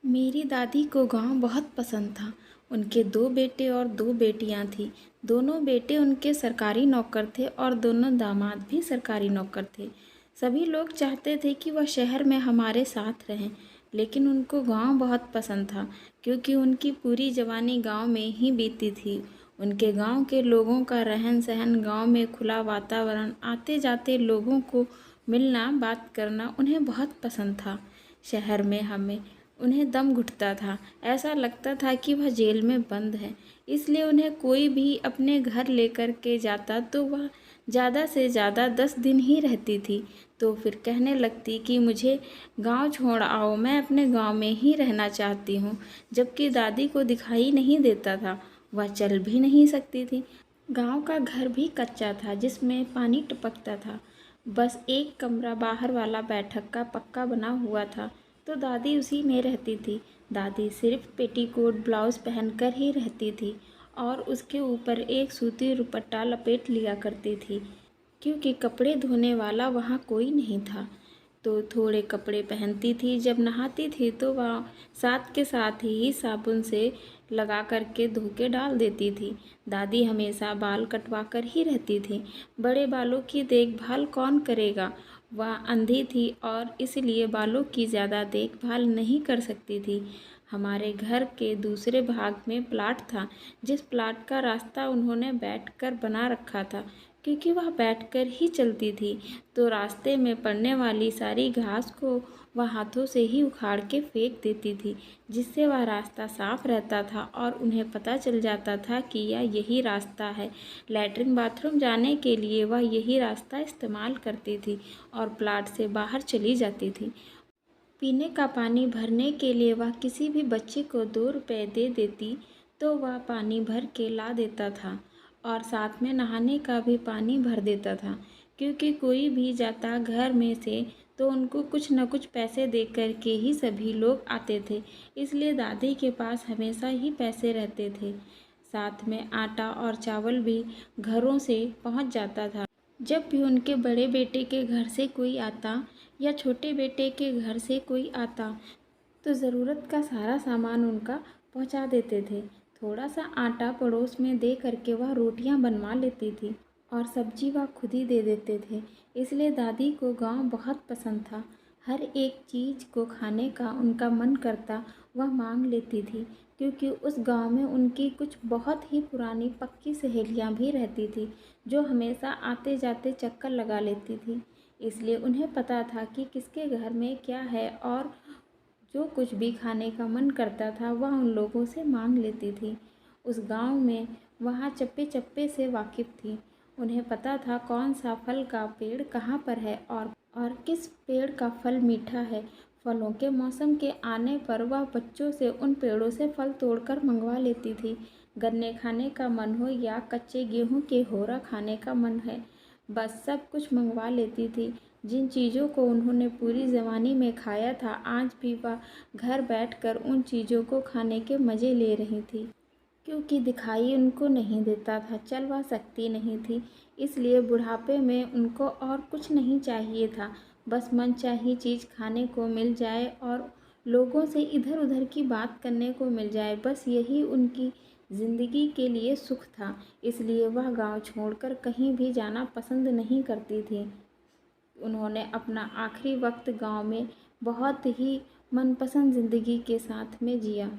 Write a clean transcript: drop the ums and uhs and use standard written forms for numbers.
मेरी दादी को गांव बहुत पसंद था। उनके 2 बेटे और 2 बेटियां थीं। दोनों बेटे उनके सरकारी नौकर थे और दोनों दामाद भी सरकारी नौकर थे। सभी लोग चाहते थे कि वह शहर में हमारे साथ रहें, लेकिन उनको गांव बहुत पसंद था क्योंकि उनकी पूरी जवानी गांव में ही बीती थी। उनके गांव के लोगों का रहन सहन, गांव में खुला वातावरण, आते जाते लोगों को मिलना बात करना उन्हें बहुत पसंद था। शहर में हमें उन्हें दम घुटता था। ऐसा लगता था कि वह जेल में बंद है। इसलिए उन्हें कोई भी अपने घर लेकर के जाता तो वह ज़्यादा से ज़्यादा 10 दिन ही रहती थी। तो फिर कहने लगती कि मुझे गांव छोड़ आओ, मैं अपने गांव में ही रहना चाहती हूँ। जबकि दादी को दिखाई नहीं देता था, वह चल भी नहीं सकती थी। गांव का घर भी कच्चा था जिसमें पानी टपकता था। बस एक कमरा बाहर वाला बैठक का पक्का बना हुआ था, तो दादी उसी में रहती थी। दादी सिर्फ पेटीकोट ब्लाउज पहनकर ही रहती थी और उसके ऊपर एक सूती दुपट्टा लपेट लिया करती थी, क्योंकि कपड़े धोने वाला वहाँ कोई नहीं था। तो थोड़े कपड़े पहनती थी। जब नहाती थी तो वह साथ के साथ ही साबुन से लगा करके धो के डाल देती थी। दादी हमेशा बाल कटवा कर ही रहती थी। बड़े बालों की देखभाल कौन करेगा? वह अंधी थी और इसलिए बालों की ज़्यादा देखभाल नहीं कर सकती थी। हमारे घर के दूसरे भाग में प्लाट था, जिस प्लाट का रास्ता उन्होंने बैठकर बना रखा था, क्योंकि वह बैठकर ही चलती थी। तो रास्ते में पड़ने वाली सारी घास को वह हाथों से ही उखाड़ के फेंक देती थी, जिससे वह रास्ता साफ रहता था और उन्हें पता चल जाता था कि यही रास्ता है। लैट्रिन बाथरूम जाने के लिए वह यही रास्ता इस्तेमाल करती थी और प्लाट से बाहर चली जाती थी। पीने का पानी भरने के लिए वह किसी भी बच्चे को 2 रुपए दे देती तो वह पानी भर के ला देता था और साथ में नहाने का भी पानी भर देता था, क्योंकि कोई भी जाता घर में से तो उनको कुछ न कुछ पैसे दे कर के ही सभी लोग आते थे। इसलिए दादी के पास हमेशा ही पैसे रहते थे। साथ में आटा और चावल भी घरों से पहुंच जाता था। जब भी उनके बड़े बेटे के घर से कोई आता या छोटे बेटे के घर से कोई आता तो ज़रूरत का सारा सामान उनका पहुंचा देते थे। थोड़ा सा आटा पड़ोस में दे करके वह रोटियां बनवा लेती थी और सब्जी वह खुद ही दे देते थे। इसलिए दादी को गांव बहुत पसंद था। हर एक चीज़ को खाने का उनका मन करता वह मांग लेती थी, क्योंकि उस गांव में उनकी कुछ बहुत ही पुरानी पक्की सहेलियां भी रहती थी, जो हमेशा आते जाते चक्कर लगा लेती थी। इसलिए उन्हें पता था कि किसके घर में क्या है और जो कुछ भी खाने का मन करता था वह उन लोगों से मांग लेती थी। उस गांव में वहाँ चप्पे चप्पे से वाकिफ़ थी। उन्हें पता था कौन सा फल का पेड़ कहाँ पर है और किस पेड़ का फल मीठा है। फलों के मौसम के आने पर वह बच्चों से उन पेड़ों से फल तोड़कर मंगवा लेती थी। गन्ने खाने का मन हो या कच्चे गेहूं के होरा खाने का मन है, बस सब कुछ मंगवा लेती थी। जिन चीज़ों को उन्होंने पूरी जवानी में खाया था, आज भी वह घर बैठकर उन चीज़ों को खाने के मज़े ले रही थी। क्योंकि दिखाई उनको नहीं देता था, चल वह सकती नहीं थी, इसलिए बुढ़ापे में उनको और कुछ नहीं चाहिए था। बस मनचाही चीज़ खाने को मिल जाए और लोगों से इधर उधर की बात करने को मिल जाए, बस यही उनकी ज़िंदगी के लिए सुख था। इसलिए वह गांव छोड़कर कहीं भी जाना पसंद नहीं करती थी। उन्होंने अपना आखिरी वक्त गांव में बहुत ही मनपसंद ज़िंदगी के साथ में जिया।